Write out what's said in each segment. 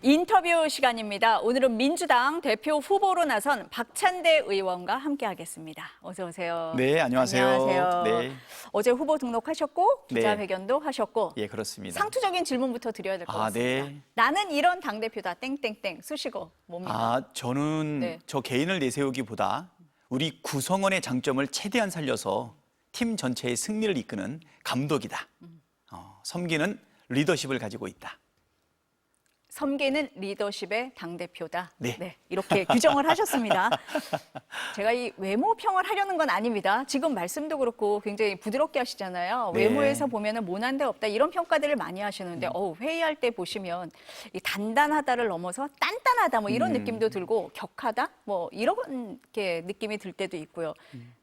인터뷰 시간입니다. 오늘은 민주당 대표 후보로 나선 박찬대 의원과 함께하겠습니다. 어서 오세요. 네, 안녕하세요. 안녕하세요. 네. 어제 후보 등록하셨고 기자회견도 네. 하셨고 예, 그렇습니다. 상투적인 질문부터 드려야 될 것 같습니다. 네. 나는 이런 당대표다 땡땡땡 수식어 뭡니까? 저는 네. 저 개인을 내세우기보다 우리 구성원의 장점을 최대한 살려서 팀 전체의 승리를 이끄는 감독이다. 섬기는 리더십을 가지고 있다. 섬기는 리더십의 당대표다. 네. 이렇게 규정을 하셨습니다. 제가 이 외모 평을 하려는 건 아닙니다. 지금 말씀도 그렇고 굉장히 부드럽게 하시잖아요. 네. 외모에서 보면은 모난 데 없다 이런 평가들을 많이 하시는데 회의할 때 보시면 이 단단하다를 넘어서 단단하다 뭐 이런 느낌도 들고 격하다 뭐 이렇게 느낌이 들 때도 있고요.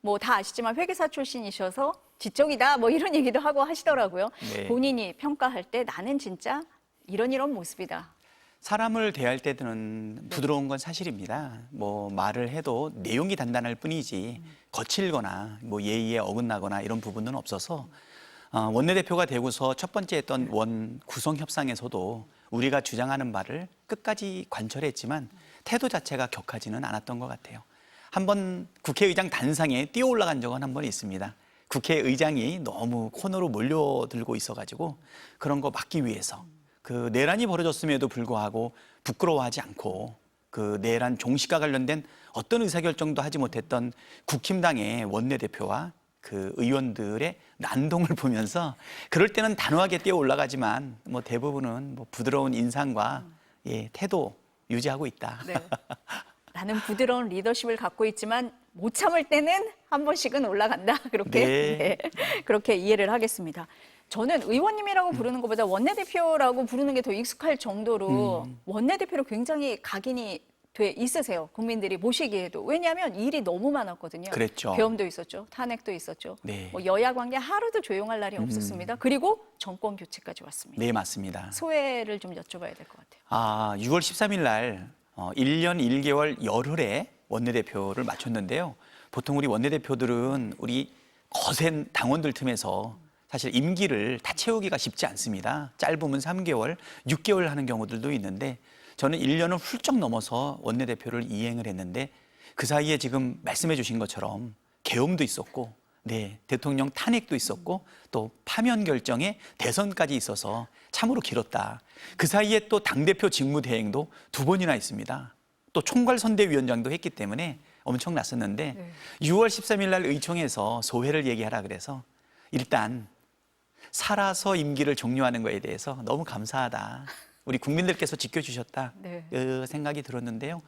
뭐 다 아시지만 회계사 출신이셔서 지적이다 뭐 이런 얘기도 하고 하시더라고요. 네. 본인이 평가할 때 나는 진짜 이런 모습이다. 사람을 대할 때는 부드러운 건 사실입니다. 뭐 말을 해도 내용이 단단할 뿐이지 거칠거나 뭐 예의에 어긋나거나 이런 부분은 없어서 원내대표가 되고서 첫 번째 했던 원 구성 협상에서도 우리가 주장하는 바를 끝까지 관철했지만 태도 자체가 격하지는 않았던 것 같아요. 한번 국회의장 단상에 뛰어 올라간 적은 한 번 있습니다. 국회의장이 너무 코너로 몰려들고 있어가지고 그런 거 막기 위해서 그 내란이 벌어졌음에도 불구하고 부끄러워하지 않고 그 내란 종식과 관련된 어떤 의사결정도 하지 못했던 국힘당의 원내대표와 그 의원들의 난동을 보면서 그럴 때는 단호하게 뛰어 올라가지만 뭐 대부분은 뭐 부드러운 인상과 태도 유지하고 있다. 네. 나는 부드러운 리더십을 갖고 있지만 못 참을 때는 한 번씩은 올라간다. 그렇게 그렇게 이해를 하겠습니다. 저는 의원님이라고 부르는 것보다 원내대표라고 부르는 게 더 익숙할 정도로 원내대표로 굉장히 각인이 돼 있으세요. 국민들이 보시기에도. 왜냐하면 일이 너무 많았거든요. 그랬죠. 계엄도 있었죠. 탄핵도 있었죠. 네. 뭐 여야 관계 하루도 조용할 날이 없었습니다. 그리고 정권 교체까지 왔습니다. 네, 맞습니다. 소회를 좀 여쭤봐야 될 것 같아요. 6월 13일 날 1년 1개월 열흘에 원내대표를 마쳤는데요. 보통 우리 원내대표들은 우리 거센 당원들 틈에서 사실 임기를 다 채우기가 쉽지 않습니다. 짧으면 3개월, 6개월 하는 경우들도 있는데 저는 1년을 훌쩍 넘어서 원내대표를 이행을 했는데 그 사이에 지금 말씀해 주신 것처럼 계엄도 있었고 대통령 탄핵도 있었고 또 파면 결정에 대선까지 있어서 참으로 길었다. 그 사이에 또 당대표 직무대행도 2번이나 있습니다. 또 총괄선대위원장도 했기 때문에 엄청났었는데 6월 13일 날 의총에서 소회를 얘기하라 그래서 일단 살아서 임기를 종료하는 거에 대해서 너무 감사하다. 우리 국민들께서 지켜주셨다. 그 생각이 들었는데요.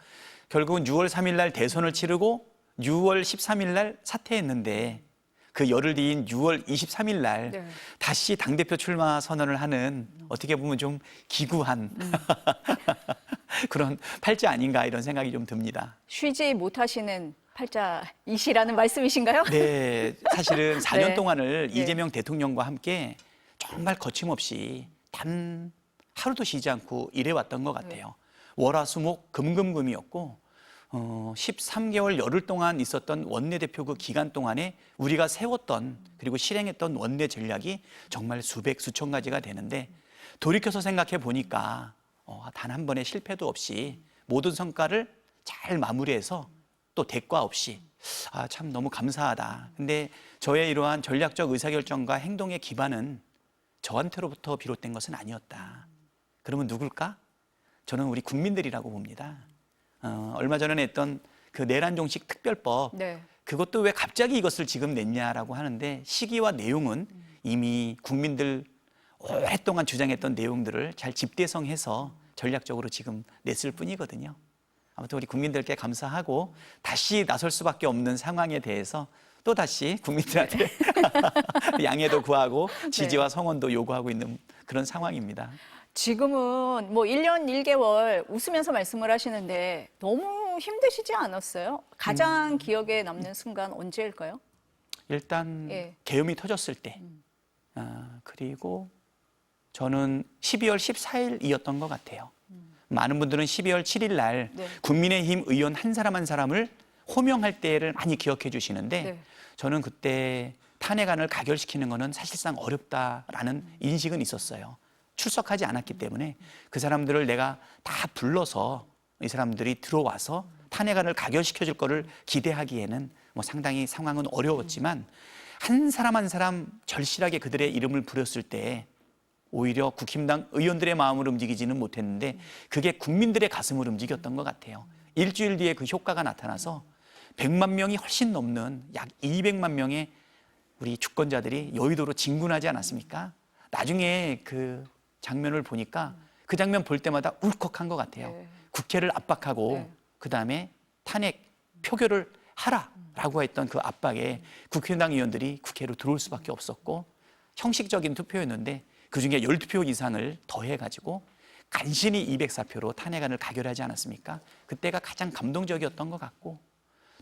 결국은 6월 3일 날 대선을 치르고 6월 13일 날 사퇴했는데 그 열흘 뒤인 6월 23일 날 다시 당대표 출마 선언을 하는 어떻게 보면 좀 기구한 그런 팔자 아닌가 이런 생각이 좀 듭니다. 쉬지 못하시는 팔자이시라는 말씀이신가요? 네, 사실은 4년 동안을 이재명 대통령과 함께 정말 거침없이 단 하루도 쉬지 않고 일해왔던 것 같아요. 월화수목 금금금이었고 13개월 열흘 동안 있었던 원내대표 그 기간 동안에 우리가 세웠던 그리고 실행했던 원내 전략이 정말 수백 수천 가지가 되는데 돌이켜서 생각해 보니까 단 한 번의 실패도 없이 모든 성과를 잘 마무리해서 또 대가 없이 참 너무 감사하다. 근데 저의 이러한 전략적 의사결정과 행동의 기반은 저한테로부터 비롯된 것은 아니었다. 그러면 누굴까? 저는 우리 국민들이라고 봅니다. 얼마 전에 했던 그 내란 종식 특별법 그것도 왜 갑자기 이것을 지금 냈냐라고 하는데 시기와 내용은 이미 국민들 오랫동안 주장했던 내용들을 잘 집대성해서 전략적으로 지금 냈을 뿐이거든요. 아무튼 우리 국민들께 감사하고 다시 나설 수밖에 없는 상황에 대해서 또 다시 국민들한테 양해도 구하고 지지와 성원도 요구하고 있는 그런 상황입니다. 지금은 뭐 1년 1개월 웃으면서 말씀을 하시는데 너무 힘드시지 않았어요? 가장 기억에 남는 순간 언제일까요? 일단 계엄이 터졌을 때 그리고 저는 12월 14일이었던 것 같아요. 많은 분들은 12월 7일 날 국민의힘 의원 한 사람 한 사람을 호명할 때를 많이 기억해 주시는데 저는 그때 탄핵안을 가결시키는 것은 사실상 어렵다라는 인식은 있었어요. 출석하지 않았기 때문에 그 사람들을 내가 다 불러서 이 사람들이 들어와서 탄핵안을 가결시켜 줄 거를 기대하기에는 뭐 상당히 상황은 어려웠지만 한 사람 한 사람 절실하게 그들의 이름을 부렸을 때 오히려 국힘당 의원들의 마음을 움직이지는 못했는데 그게 국민들의 가슴을 움직였던 것 같아요. 일주일 뒤에 그 효과가 나타나서 100만 명이 훨씬 넘는 약 200만 명의 우리 주권자들이 여의도로 진군하지 않았습니까? 나중에 그 장면을 보니까 그 장면 볼 때마다 울컥한 것 같아요. 네. 국회를 압박하고 네. 그다음에 탄핵 표결을 하라라고 했던 그 압박에 국힘당 의원들이 국회로 들어올 수밖에 없었고 형식적인 투표였는데 그중에 12표 이상을 더해가지고 간신히 204표로 탄핵안을 가결하지 않았습니까? 그때가 가장 감동적이었던 것 같고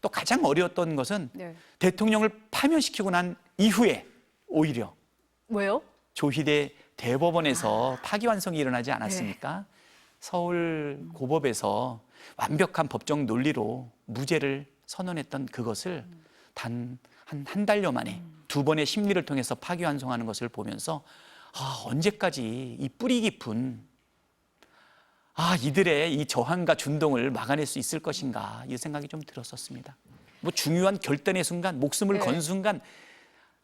또 가장 어려웠던 것은 네. 대통령을 파면시키고 난 이후에 오히려 왜요? 조희대 대법원에서 파기환송이 일어나지 않았습니까? 네. 서울 고법에서 완벽한 법정 논리로 무죄를 선언했던 그것을 단 한 달여 만에 두 번의 심리를 통해서 파기환송하는 것을 보면서 언제까지 이 뿌리 깊은 이들의 이 저항과 준동을 막아낼 수 있을 것인가 이 생각이 좀 들었었습니다. 뭐 중요한 결단의 순간, 목숨을 네. 건 순간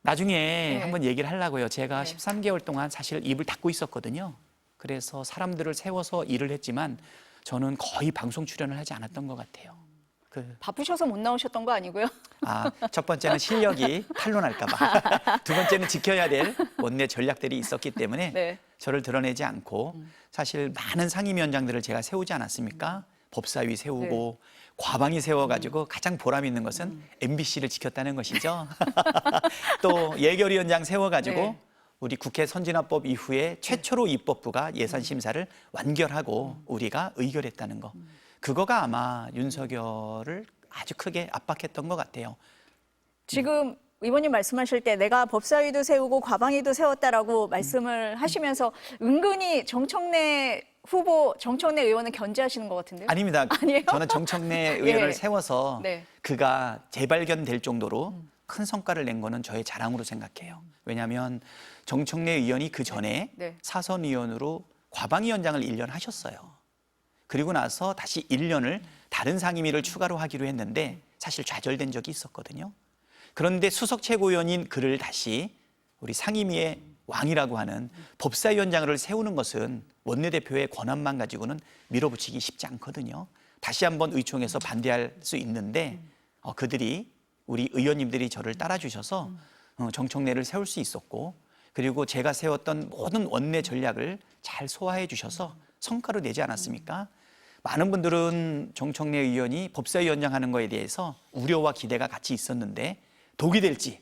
나중에 네. 한번 얘기를 하려고요. 제가 네. 13개월 동안 사실 입을 닫고 있었거든요. 그래서 사람들을 세워서 일을 했지만 저는 거의 방송 출연을 하지 않았던 것 같아요. 바쁘셔서 못 나오셨던 거 아니고요? 첫 번째는 실력이 탄로날까 봐. 두 번째는 지켜야 될 원내 전략들이 있었기 때문에 네. 저를 드러내지 않고 사실 많은 상임위원장들을 제가 세우지 않았습니까? 법사위 세우고 과방위 세워가지고 가장 보람 있는 것은 MBC를 지켰다는 것이죠. 또 예결위원장 세워가지고 네. 우리 국회 선진화법 이후에 최초로 입법부가 예산 심사를 완결하고 우리가 의결했다는 거. 그거가 아마 윤석열을 아주 크게 압박했던 것 같아요. 지금 의원님 말씀하실 때 내가 법사위도 세우고 과방위도 세웠다라고 말씀을 하시면서 은근히 정청래 후보, 정청래 의원은 견제하시는 것 같은데요? 아닙니다. 아니에요? 저는 정청래 의원을 예. 세워서 네. 그가 재발견될 정도로 큰 성과를 낸 거는 저의 자랑으로 생각해요. 왜냐하면 정청래 의원이 그 전에 네. 사선 의원으로 과방위원장을 1년 하셨어요. 그리고 나서 다시 1년을 다른 상임위를 추가로 하기로 했는데 사실 좌절된 적이 있었거든요. 그런데 수석 최고위원인 그를 다시 우리 상임위의 왕이라고 하는 법사위원장을 세우는 것은 원내대표의 권한만 가지고는 밀어붙이기 쉽지 않거든요. 다시 한번 의총에서 반대할 수 있는데 그들이 우리 의원님들이 저를 따라주셔서 정청래를 세울 수 있었고 그리고 제가 세웠던 모든 원내 전략을 잘 소화해 주셔서 성과를 내지 않았습니까? 많은 분들은 정청래 의원이 법사위원장 하는 거에 대해서 우려와 기대가 같이 있었는데 독이 될지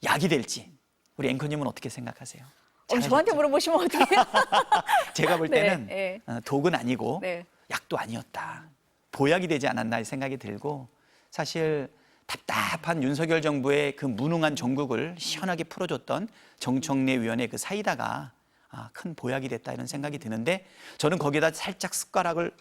약이 될지 우리 앵커님은 어떻게 생각하세요? 저한테 물어보시면 어떡해요? 제가 볼 때는 네, 독은 아니고 네. 약도 아니었다. 보약이 되지 않았나 생각이 들고 사실 답답한 윤석열 정부의 그 무능한 정국을 시원하게 풀어줬던 정청래 의원의 그 사이다가 큰 보약이 됐다 이런 생각이 드는데 저는 거기에다 살짝 숟가락을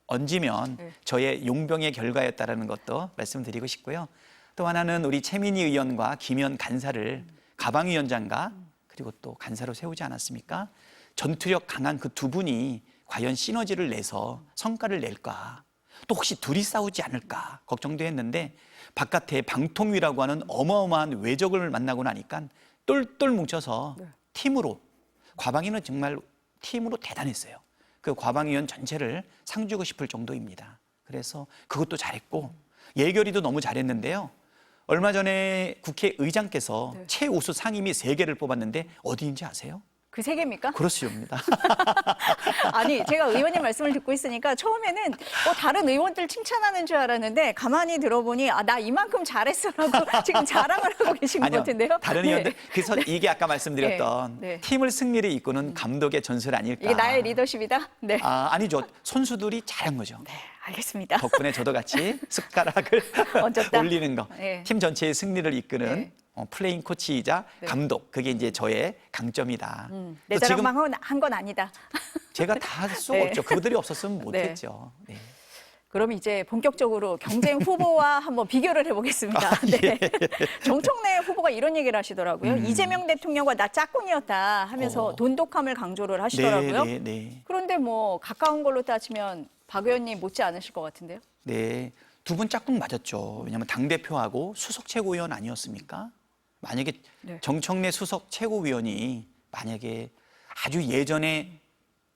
얹으면 저의 용병의 결과였다라는 것도 말씀드리고 싶고요. 또 하나는 우리 최민희 의원과 김현 간사를 가방위원장과 그리고 또 간사로 세우지 않았습니까? 전투력 강한 그 두 분이 과연 시너지를 내서 성과를 낼까? 또 혹시 둘이 싸우지 않을까 걱정도 했는데 바깥에 방통위라고 하는 어마어마한 외적을 만나고 나니까 똘똘 뭉쳐서 팀으로 과방위는 정말 팀으로 대단했어요. 그 과방위원 전체를 상 주고 싶을 정도입니다. 그래서 그것도 잘했고 예결위도 너무 잘했는데요. 얼마 전에 국회의장께서 최우수 상임위 3개를 뽑았는데 어디인지 아세요? 그 세 개입니까? 그렇습니다. 아니, 제가 의원님 말씀을 듣고 있으니까 처음에는 다른 의원들 칭찬하는 줄 알았는데 가만히 들어보니 나 이만큼 잘했어라고 지금 자랑을 하고 계신 것 같은데요. 다른 의원들 그래서 이게 아까 말씀드렸던 네. 팀을 승리를 이끄는 감독의 전술 아닐까. 이게 나의 리더십이다? 네. 아니죠. 선수들이 잘한 거죠. 네, 알겠습니다. 덕분에 저도 같이 숟가락을 얹었다? 올리는 거. 네. 팀 전체의 승리를 이끄는 네. 플레잉 코치이자 감독. 그게 이제 저의 강점이다. 내 또 자랑만 한 건 아니다. 제가 다 할 수가 네. 없죠. 그들이 없었으면 못했죠. 네. 그럼 이제 본격적으로 경쟁 후보와 한번 비교를 해보겠습니다. 네. 정청래 후보가 이런 얘기를 하시더라고요. 이재명 대통령과 나 짝꿍이었다 하면서 돈독함을 강조를 하시더라고요. 그런데 뭐 가까운 걸로 따지면 박 의원님 못지 않으실 것 같은데요. 네, 두 분 짝꿍 맞았죠. 왜냐하면 당대표하고 수석 최고위원 아니었습니까? 만약에 정청래 수석 최고위원이 만약에 아주 예전에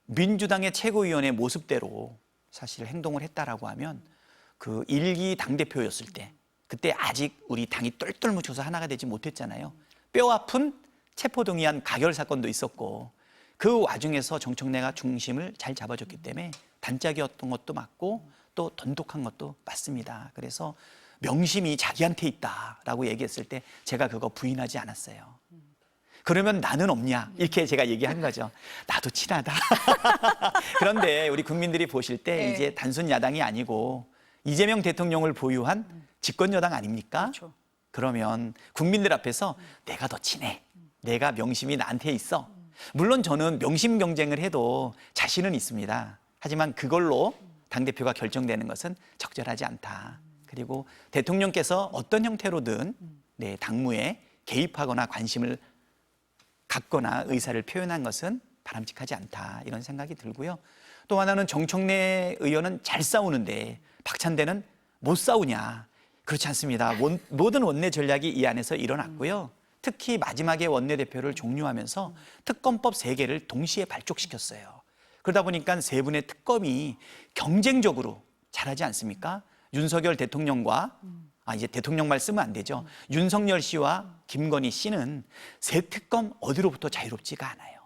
민주당의 최고위원의 모습대로 사실 행동을 했다라고 하면 그 1기 당대표였을 때 그때 아직 우리 당이 똘똘 뭉쳐서 하나가 되지 못했잖아요. 뼈 아픈 체포동의안 가결 사건도 있었고 그 와중에서 정청래가 중심을 잘 잡아줬기 때문에 단짝이었던 것도 맞고 또 돈독한 것도 맞습니다. 그래서 명심이 자기한테 있다라고 얘기했을 때 제가 그거 부인하지 않았어요. 그러면 나는 없냐 이렇게 제가 얘기한 거죠. 나도 친하다. 그런데 우리 국민들이 보실 때 이제 단순 야당이 아니고 이재명 대통령을 보유한 집권 여당 아닙니까? 그렇죠. 그러면 국민들 앞에서 내가 더 친해. 내가 명심이 나한테 있어. 물론 저는 명심 경쟁을 해도 자신은 있습니다. 하지만 그걸로 당대표가 결정되는 것은 적절하지 않다. 그리고 대통령께서 어떤 형태로든 당무에 개입하거나 관심을 갖거나 의사를 표현한 것은 바람직하지 않다 이런 생각이 들고요. 또 하나는 정청래 의원은 잘 싸우는데 박찬대는 못 싸우냐. 그렇지 않습니다. 모든 원내 전략이 이 안에서 일어났고요. 특히 마지막에 원내대표를 종료하면서 특검법 3개를 동시에 발족시켰어요. 그러다 보니까 세 분의 특검이 경쟁적으로 잘하지 않습니까? 윤석열 대통령과 이제 대통령 말 쓰면 안 되죠. 윤석열 씨와 김건희 씨는 새 특검 어디로부터 자유롭지가 않아요.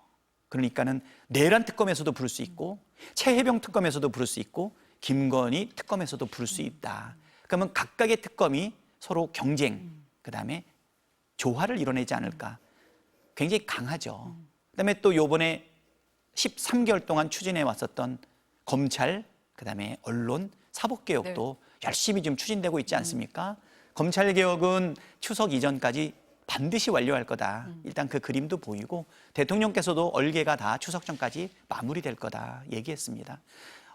그러니까는 내란 특검에서도 부를 수 있고 최혜병 특검에서도 부를 수 있고 김건희 특검에서도 부를 수 있다. 그러면 각각의 특검이 서로 경쟁, 그다음에 조화를 이뤄내지 않을까. 굉장히 강하죠. 그다음에 또 요번에 13개월 동안 추진해 왔었던 검찰, 그다음에 언론, 사법개혁도 열심히 좀 추진되고 있지 않습니까? 검찰개혁은 추석 이전까지 반드시 완료할 거다. 일단 그 그림도 보이고 대통령께서도 얼개가 다 추석 전까지 마무리될 거다 얘기했습니다.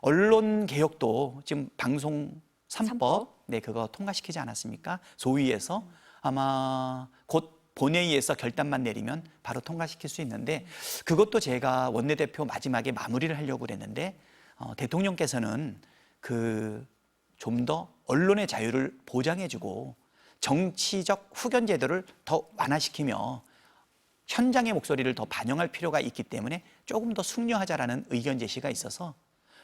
언론개혁도 지금 방송 3법, 그거 통과시키지 않았습니까? 소위에서 아마 곧 본회의에서 결단만 내리면 바로 통과시킬 수 있는데 그것도 제가 원내대표 마지막에 마무리를 하려고 그랬는데 대통령께서는 좀 더 언론의 자유를 보장해주고 정치적 후견 제도를 더 완화시키며 현장의 목소리를 더 반영할 필요가 있기 때문에 조금 더 숙려하자라는 의견 제시가 있어서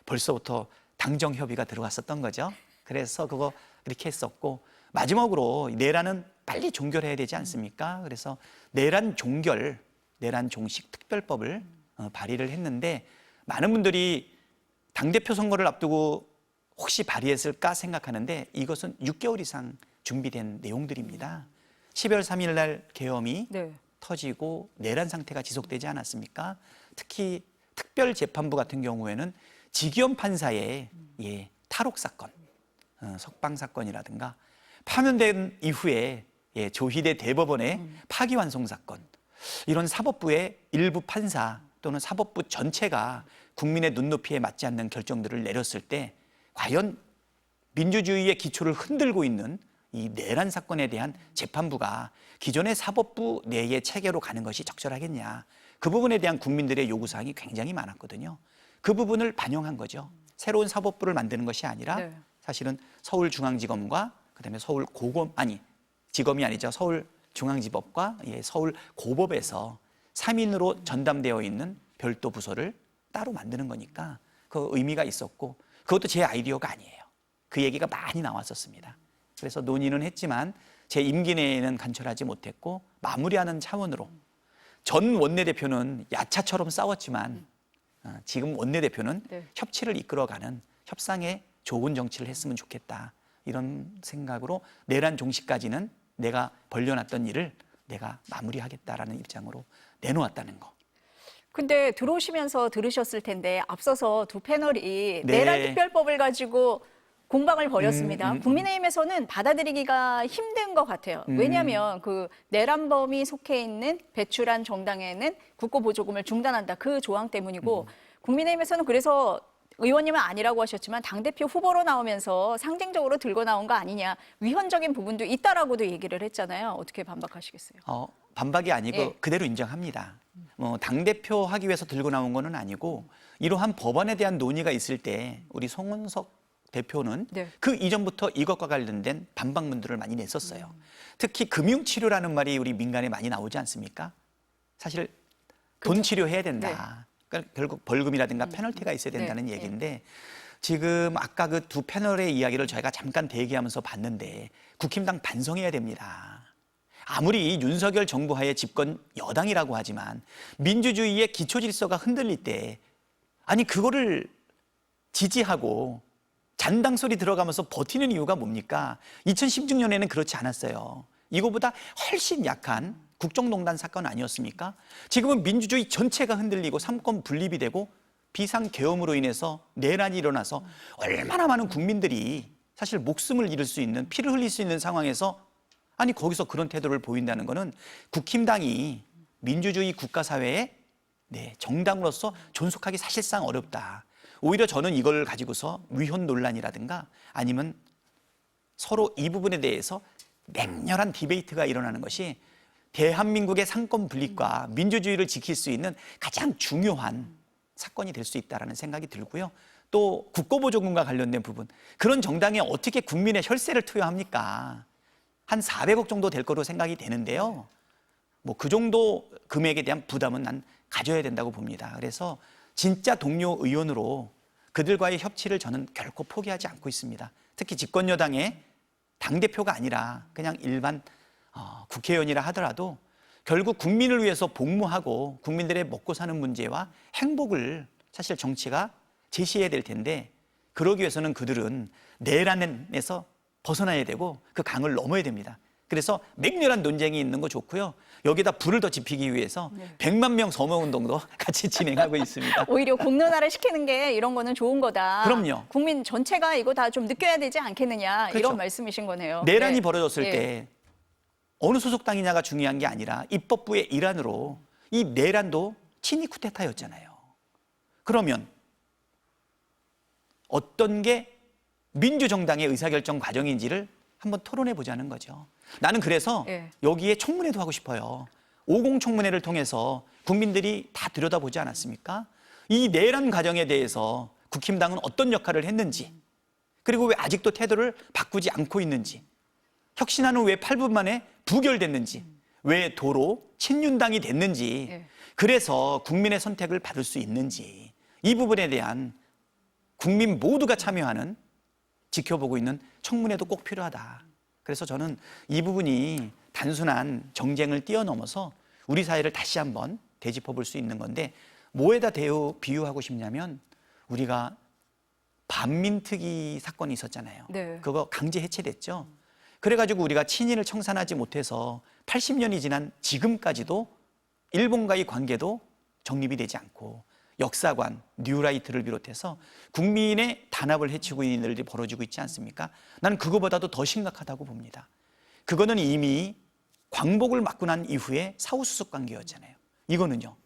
벌써부터 당정 협의가 들어갔었던 거죠. 그래서 그거 그렇게 했었고 마지막으로 내란은 빨리 종결해야 되지 않습니까? 그래서 내란 종식 특별법을 발의를 했는데 많은 분들이 당대표 선거를 앞두고 혹시 발의했을까 생각하는데 이것은 6개월 이상 준비된 내용들입니다. 12월 3일 날 계엄이 터지고 내란 상태가 지속되지 않았습니까? 특히 특별재판부 같은 경우에는 지기현 판사의 탈옥 사건, 석방 사건이라든가 파면된 이후에 조희대 대법원의 파기환송 사건, 이런 사법부의 일부 판사 또는 사법부 전체가 국민의 눈높이에 맞지 않는 결정들을 내렸을 때 과연 민주주의의 기초를 흔들고 있는 이 내란 사건에 대한 재판부가 기존의 사법부 내의 체계로 가는 것이 적절하겠냐. 그 부분에 대한 국민들의 요구사항이 굉장히 많았거든요. 그 부분을 반영한 거죠. 새로운 사법부를 만드는 것이 아니라 사실은 서울중앙지검과 그다음에 지검이 아니죠. 서울중앙지법과 서울고법에서 3인으로 전담되어 있는 별도 부서를 따로 만드는 거니까 그 의미가 있었고 그것도 제 아이디어가 아니에요. 그 얘기가 많이 나왔었습니다. 그래서 논의는 했지만 제 임기 내에는 간철하지 못했고 마무리하는 차원으로 전 원내대표는 야차처럼 싸웠지만 지금 원내대표는 협치를 이끌어가는 협상의 좋은 정치를 했으면 좋겠다. 이런 생각으로 내란 종식까지는 내가 벌려놨던 일을 내가 마무리하겠다라는 입장으로 내놓았다는 거. 근데 들어오시면서 들으셨을 텐데 앞서서 두 패널이 내란 특별법을 가지고 공방을 벌였습니다. 국민의힘에서는 받아들이기가 힘든 것 같아요. 왜냐하면 그 내란범이 속해 있는 배출한 정당에는 국고보조금을 중단한다. 그 조항 때문이고 국민의힘에서는 그래서 의원님은 아니라고 하셨지만 당대표 후보로 나오면서 상징적으로 들고 나온 거 아니냐, 위헌적인 부분도 있다라고도 얘기를 했잖아요. 어떻게 반박하시겠어요? 반박이 아니고 예. 그대로 인정합니다. 당대표 하기 위해서 들고 나온 거는 아니고 이러한 법안에 대한 논의가 있을 때 우리 송은석 대표는 네. 그 이전부터 이것과 관련된 반박문들을 많이 냈었어요. 특히 금융치료라는 말이 우리 민간에 많이 나오지 않습니까? 사실 돈 치료해야 된다. 그러니까 결국 벌금이라든가 페널티가 있어야 된다는 네. 얘기인데 지금 아까 그 두 패널의 이야기를 저희가 잠깐 대기하면서 봤는데 국힘당 반성해야 됩니다. 아무리 윤석열 정부 하에 집권 여당이라고 하지만 민주주의의 기초 질서가 흔들릴 때 아니 그거를 지지하고 잔당 소리 들어가면서 버티는 이유가 뭡니까? 2016년에는 그렇지 않았어요. 이거보다 훨씬 약한 국정농단 사건 아니었습니까? 지금은 민주주의 전체가 흔들리고 삼권 분립이 되고 비상계엄으로 인해서 내란이 일어나서 얼마나 많은 국민들이 사실 목숨을 잃을 수 있는, 피를 흘릴 수 있는 상황에서 아니 거기서 그런 태도를 보인다는 것은 국힘당이 민주주의 국가사회에 정당으로서 존속하기 사실상 어렵다. 오히려 저는 이걸 가지고서 위헌 논란이라든가 아니면 서로 이 부분에 대해서 맹렬한 디베이트가 일어나는 것이 대한민국의 상권 분립과 민주주의를 지킬 수 있는 가장 중요한 사건이 될 수 있다는 생각이 들고요. 또 국고보조금과 관련된 부분, 그런 정당에 어떻게 국민의 혈세를 투여합니까? 한 400억 정도 될 거로 생각이 되는데요. 뭐 그 정도 금액에 대한 부담은 난 가져야 된다고 봅니다. 그래서 진짜 동료 의원으로 그들과의 협치를 저는 결코 포기하지 않고 있습니다. 특히 집권 여당의 당대표가 아니라 그냥 일반 국회의원이라 하더라도 결국 국민을 위해서 복무하고 국민들의 먹고 사는 문제와 행복을 사실 정치가 제시해야 될 텐데 그러기 위해서는 그들은 내란에서 벗어나야 되고 그 강을 넘어야 됩니다. 그래서 맹렬한 논쟁이 있는 거 좋고요. 여기다 불을 더 지피기 위해서 100만 명 서명운동도 같이 진행하고 있습니다. 오히려 공론화를 시키는 게 이런 거는 좋은 거다. 그럼요. 국민 전체가 이거 다 좀 느껴야 되지 않겠느냐, 그렇죠. 이런 말씀이신 거네요. 내란이 네. 벌어졌을 예. 때 어느 소속당이냐가 중요한 게 아니라 입법부의 일환으로 이 내란도 친위 쿠데타였잖아요. 그러면 어떤 게 민주정당의 의사결정 과정인지를 한번 토론해 보자는 거죠. 나는 그래서 예. 여기에 청문회도 하고 싶어요. 50 청문회를 통해서 국민들이 다 들여다보지 않았습니까? 이 내란 과정에 대해서 국힘당은 어떤 역할을 했는지, 그리고 왜 아직도 태도를 바꾸지 않고 있는지, 혁신안은 왜 8분 만에 부결됐는지, 왜 도로 친윤당이 됐는지, 예. 그래서 국민의 선택을 받을 수 있는지, 이 부분에 대한 국민 모두가 참여하는, 지켜보고 있는 청문회도 꼭 필요하다. 그래서 저는 이 부분이 단순한 정쟁을 뛰어넘어서 우리 사회를 다시 한번 되짚어 볼 수 있는 건데, 뭐에다 비유하고 싶냐면 우리가 반민특위 사건이 있었잖아요. 네. 그거 강제 해체됐죠. 그래가지고 우리가 친일을 청산하지 못해서 80년이 지난 지금까지도 일본과의 관계도 정립이 되지 않고 역사관, 뉴라이트를 비롯해서 국민의 단합을 해치고 있는 일들이 벌어지고 있지 않습니까? 나는 그거보다도 더 심각하다고 봅니다. 그거는 이미 광복을 맞고 난 이후에 사후수습 관계였잖아요. 이거는요,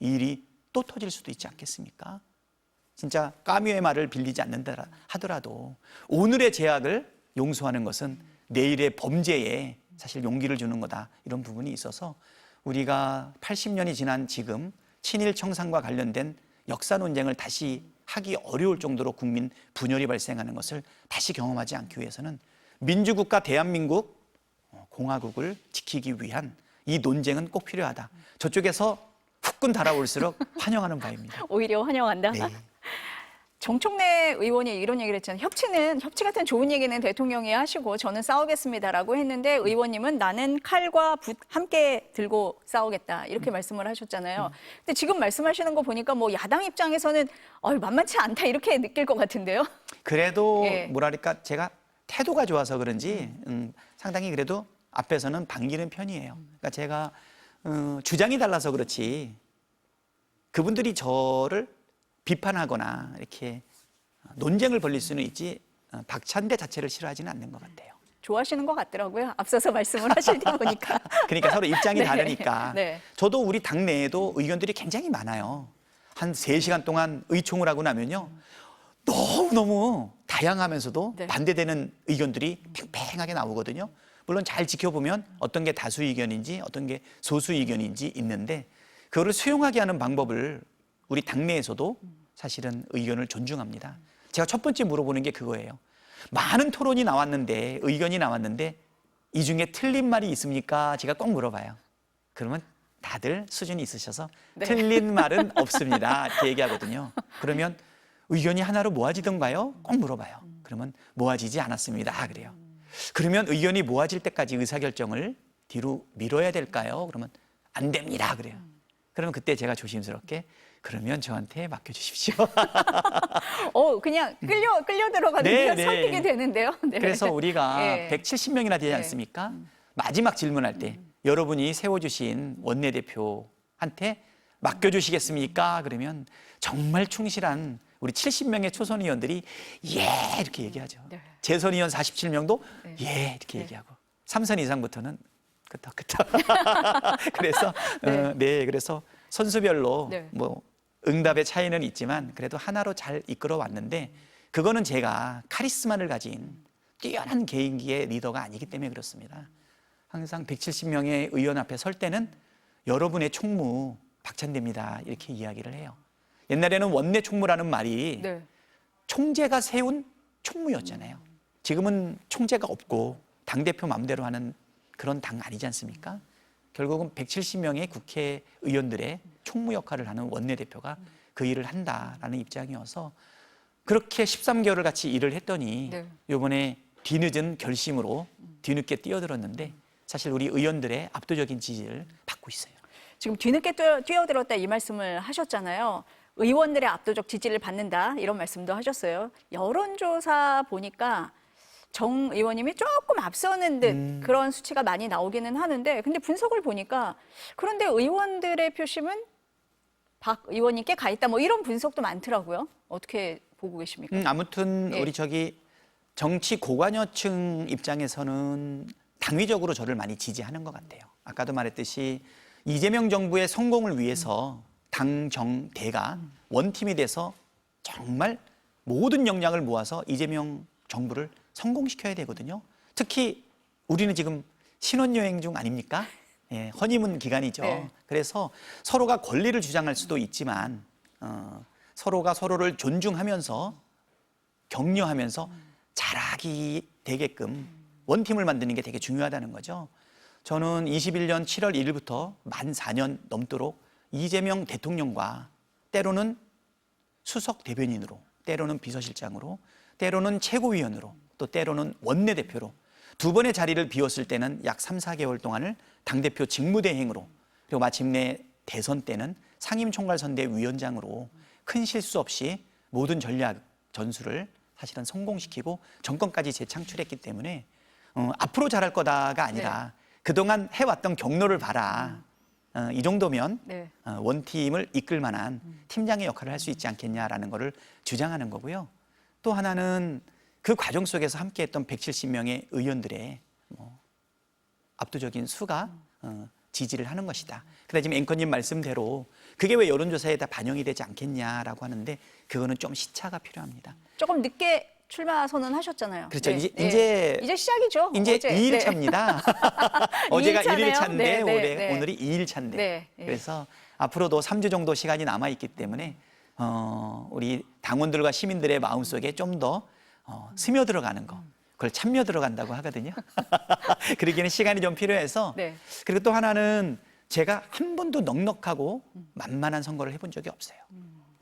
이 일이 또 터질 수도 있지 않겠습니까? 진짜 까뮤의 말을 빌리지 않는다 하더라도 오늘의 제약을 용서하는 것은 내일의 범죄에 사실 용기를 주는 거다, 이런 부분이 있어서 우리가 80년이 지난 지금 친일 청산과 관련된 역사 논쟁을 다시 하기 어려울 정도로 국민 분열이 발생하는 것을 다시 경험하지 않기 위해서는 민주국가 대한민국 공화국을 지키기 위한 이 논쟁은 꼭 필요하다. 저쪽에서 후끈 달아올수록 환영하는 바입니다. 오히려 환영한다. 네. 정청래 의원이 이런 얘기를 했잖아요. 협치 같은 좋은 얘기는 대통령이 하시고 저는 싸우겠습니다라고 했는데 의원님은 나는 칼과 붓 함께 들고 싸우겠다, 이렇게 말씀을 하셨잖아요. 근데 지금 말씀하시는 거 보니까 뭐 야당 입장에서는 만만치 않다, 이렇게 느낄 것 같은데요. 그래도 예. 뭐랄까 제가 태도가 좋아서 그런지 상당히 그래도 앞에서는 반기는 편이에요. 그러니까 제가 주장이 달라서 그렇지 그분들이 저를 비판하거나 이렇게 논쟁을 벌릴 수는 있지 박찬대 자체를 싫어하지는 않는 것 같아요. 좋아하시는 것 같더라고요. 앞서서 말씀을 하실 때 보니까. 그러니까 서로 입장이 네. 다르니까. 네. 저도 우리 당내에도 의견들이 굉장히 많아요. 한 3시간 동안 의총을 하고 나면요, 너무너무 다양하면서도 네. 반대되는 의견들이 팽팽하게 나오거든요. 물론 잘 지켜보면 어떤 게 다수 의견인지 어떤 게 소수 의견인지 있는데 그거를 수용하게 하는 방법을 우리 당내에서도 사실은 의견을 존중합니다. 제가 첫 번째 물어보는 게 그거예요. 많은 토론이 나왔는데 의견이 나왔는데 이 중에 틀린 말이 있습니까? 제가 꼭 물어봐요. 그러면 다들 수준이 있으셔서 네. 틀린 말은 없습니다. 이렇게 얘기하거든요. 그러면 의견이 하나로 모아지던가요? 꼭 물어봐요. 그러면 모아지지 않았습니다. 그래요. 그러면 의견이 모아질 때까지 의사결정을 뒤로 미뤄야 될까요? 그러면 안 됩니다. 그래요. 그러면 그때 제가 조심스럽게 그러면 저한테 맡겨주십시오. 그냥 끌려 들어가는 네, 게 네. 설득이 되는데요. 네. 그래서 우리가 예. 170명이나 되지 네. 않습니까? 마지막 질문할 때 여러분이 세워주신 원내대표한테 맡겨주시겠습니까? 그러면 정말 충실한 우리 70명의 초선 의원들이 예 이렇게 얘기하죠. 네. 재선 의원 47명도 네. 예 이렇게 네. 얘기하고 3선 이상부터는 끄떡끄떡. 그래서 네. 그래서 선수별로 네. 뭐 응답의 차이는 있지만 그래도 하나로 잘 이끌어 왔는데 그거는 제가 카리스마를 가진 뛰어난 개인기의 리더가 아니기 때문에 그렇습니다. 항상 170명의 의원 앞에 설 때는 여러분의 총무 박찬대입니다. 이렇게 이야기를 해요. 옛날에는 원내 총무라는 말이 네. 총재가 세운 총무였잖아요. 지금은 총재가 없고 당대표 마음대로 하는 그런 당 아니지 않습니까? 결국은 170명의 국회의원들의 총무 역할을 하는 원내대표가 그 일을 한다라는 입장이어서 그렇게 13개월을 같이 일을 했더니 네. 이번에 뒤늦은 결심으로 뒤늦게 뛰어들었는데 사실 우리 의원들의 압도적인 지지를 받고 있어요. 지금 뒤늦게 뛰어들었다 이 말씀을 하셨잖아요. 의원들의 압도적 지지를 받는다 이런 말씀도 하셨어요. 여론조사 보니까 정 의원님이 조금 앞서는 듯 그런 수치가 많이 나오기는 하는데 근데 분석을 보니까 그런데 의원들의 표심은 박 의원님께 가 있다 뭐 이런 분석도 많더라고요. 어떻게 보고 계십니까? 아무튼 예. 우리 정치 고관여층 입장에서는 당위적으로 저를 많이 지지하는 것 같아요. 아까도 말했듯이 이재명 정부의 성공을 위해서 당, 정, 대가 원팀이 돼서 정말 모든 역량을 모아서 이재명 정부를 성공시켜야 되거든요. 특히 우리는 지금 신혼여행 중 아닙니까? 예, 허니문 기간이죠. 네. 그래서 서로가 권리를 주장할 수도 있지만 서로가 서로를 존중하면서 격려하면서 잘하기 되게끔 원팀을 만드는 게 되게 중요하다는 거죠. 저는 21년 7월 1일부터 만 4년 넘도록 이재명 대통령과 때로는 수석 대변인으로, 때로는 비서실장으로, 때로는 최고위원으로, 또 때로는 원내대표로 두 번의 자리를 비웠을 때는 약 3, 4개월 동안을 당대표 직무대행으로 그리고 마침내 대선 때는 상임총괄선대위원장으로 큰 실수 없이 모든 전략 전술을 사실은 성공시키고 정권까지 재창출했기 때문에 앞으로 잘할 거다가 아니라 그동안 해왔던 경로를 봐라. 이 정도면 네. 원팀을 이끌 만한 팀장의 역할을 할 수 있지 않겠냐라는 거를 주장하는 거고요. 또 하나는 그 과정 속에서 함께했던 170명의 의원들의 압도적인 수가 지지를 하는 것이다. 근데 지금 앵커님 말씀대로 그게 왜 여론조사에 다 반영이 되지 않겠냐라고 하는데 그거는 좀 시차가 필요합니다. 조금 늦게 출마 선언하셨잖아요. 그렇죠. 네. 이제 시작이죠. 이제 어제. 2일 네. 차입니다. 어제가 2일 1일 차인데 네, 네, 네. 오늘이 2일 차인데 네, 네. 그래서 앞으로도 3주 정도 시간이 남아 있기 때문에 우리 당원들과 시민들의 마음속에 좀 더 스며들어가는 거 그걸 참여 들어간다고 하거든요. 그러기에는 시간이 좀 필요해서 네. 그리고 또 하나는 제가 한 번도 넉넉하고 만만한 선거를 해본 적이 없어요.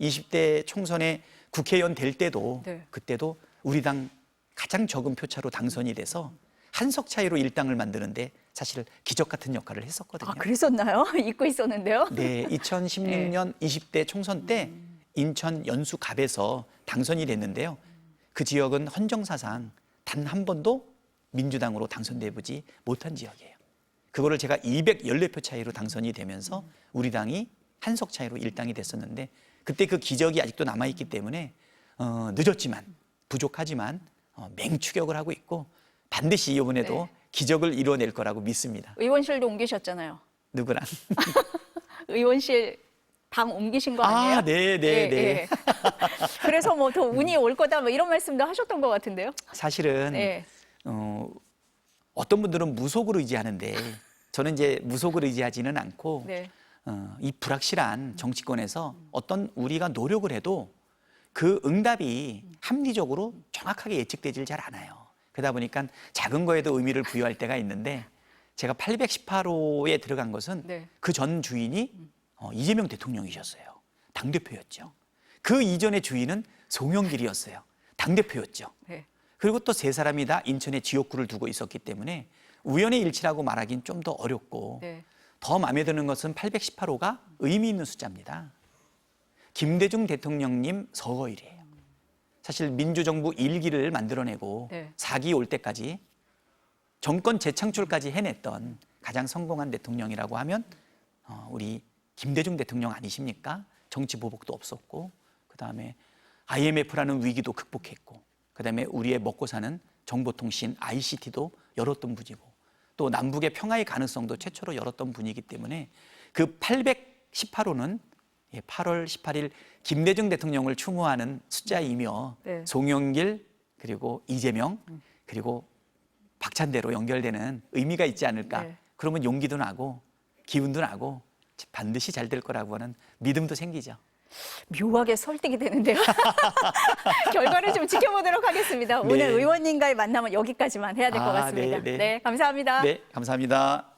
20대 총선에 국회의원 될 때도 네. 그때도 우리 당 가장 적은 표차로 당선이 돼서 한석 차이로 일당을 만드는데 사실 기적 같은 역할을 했었거든요. 아, 그랬었나요? 잊고 있었는데요. 네, 2016년 20대 총선 때 인천 연수갑에서 당선이 됐는데요. 그 지역은 헌정사상 단 한 번도 민주당으로 당선되지 못한 지역이에요. 그거를 제가 214표 차이로 당선이 되면서 우리 당이 한석 차이로 일당이 됐었는데 그때 그 기적이 아직도 남아있기 때문에 늦었지만 부족하지만 맹추격을 하고 있고 반드시 이번에도 기적을 이뤄낼 거라고 믿습니다. 의원실도 옮기셨잖아요. 누구랑? 의원실 방 옮기신 거 아니에요? 네, 네, 예, 네. 예. 그래서 뭐 더 운이 올 거다 뭐 이런 말씀도 하셨던 것 같은데요. 사실은 예. 어떤 분들은 무속을 의지하는데 저는 이제 무속을 의지하지는 않고 네. 이 불확실한 정치권에서 어떤 우리가 노력을 해도 그 응답이 합리적으로 정확하게 예측되질 잘 않아요. 그러다 보니까 작은 거에도 의미를 부여할 때가 있는데 제가 818호에 들어간 것은 네. 그 전 주인이 이재명 대통령이셨어요. 당대표였죠. 그 이전의 주인은 송영길이었어요. 당대표였죠. 네. 그리고 또 세 사람이 다 인천에 지역구를 두고 있었기 때문에 우연의 일치라고 말하긴 좀 더 어렵고 네. 더 마음에 드는 것은 818호가 의미 있는 숫자입니다. 김대중 대통령님 서거일이에요. 사실 민주정부 1기를 만들어내고 네. 4기 올 때까지 정권 재창출까지 해냈던 가장 성공한 대통령이라고 하면 우리 김대중 대통령 아니십니까? 정치 보복도 없었고 그다음에 IMF라는 위기도 극복했고 그다음에 우리의 먹고 사는 정보통신 ICT도 열었던 분이고 또 남북의 평화의 가능성도 최초로 열었던 분이기 때문에 그 818호는 8월 18일 김대중 대통령을 추모하는 숫자이며 네. 송영길 그리고 이재명 그리고 박찬대로 연결되는 의미가 있지 않을까. 네. 그러면 용기도 나고 기운도 나고 반드시 잘 될 거라고 하는 믿음도 생기죠. 묘하게 설득이 되는데요. 결과를 좀 지켜보도록 하겠습니다. 네. 오늘 의원님과의 만남은 여기까지만 해야 될 것 아, 같습니다. 네, 네. 네, 감사합니다. 네, 감사합니다.